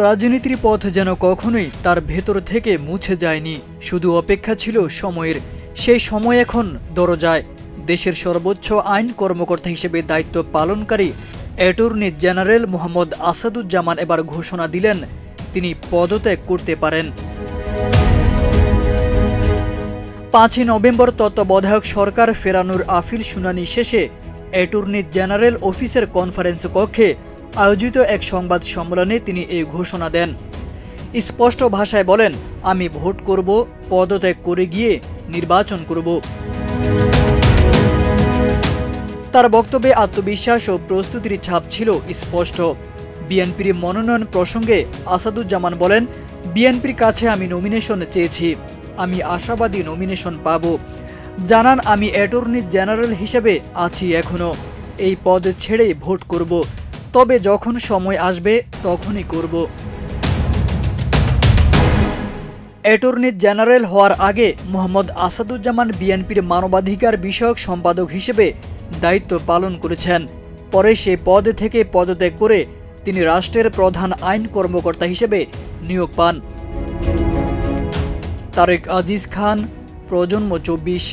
রাজনীতির পথ যেন কখনোই তার ভেতর থেকে মুছে যায়নি, শুধু অপেক্ষা ছিল সময়ের। সেই সময় এখন দরজায়। দেশের সর্বোচ্চ আইন কর্মকর্তা হিসেবে দায়িত্ব পালনকারী অ্যাটর্নি জেনারেল মোহাম্মদ আসাদুজ্জামান এবার ঘোষণা দিলেন তিনি পদত্যাগ করতে পারেন। 5 নভেম্বর তত্ত্বাবধায়ক সরকার ফেরানোর আপিল শুনানি শেষে অ্যাটর্নি জেনারেল অফিসের কনফারেন্স কক্ষে আয়োজিত এক সংবাদ সম্মেলনে তিনি এই ঘোষণা দেন। স্পষ্ট ভাষায় বলেন, আমি ভোট করব, পদত্যাগ করে গিয়ে নির্বাচন করব। তার বক্তব্যে আত্মবিশ্বাস ও প্রস্তুতির ছাপ ছিল স্পষ্ট। বিএনপির মনোনয়ন প্রসঙ্গে আসাদুজ্জামান বলেন, বিএনপির কাছে আমি নমিনেশন চেয়েছি, আমি আশাবাদী নমিনেশন পাব। জানান, আমি অ্যাটর্নি জেনারেল হিসেবে আছি এখনো, এই পদ ছেড়ে ভোট করব, তবে যখন সময় আসবে তখনই করব। অ্যাটর্নি জেনারেল হওয়ার আগে মোহাম্মদ আসাদুজ্জামান বিএনপির মানবাধিকার বিষয়ক সম্পাদক হিসেবে দায়িত্ব পালন করেছেন। পরে সেই পদ থেকে পদত্যাগ করে তিনি রাষ্ট্রের প্রধান আইন কর্মকর্তা হিসেবে নিয়োগ পান। তারেক আজিজ খান, প্রজন্ম 24।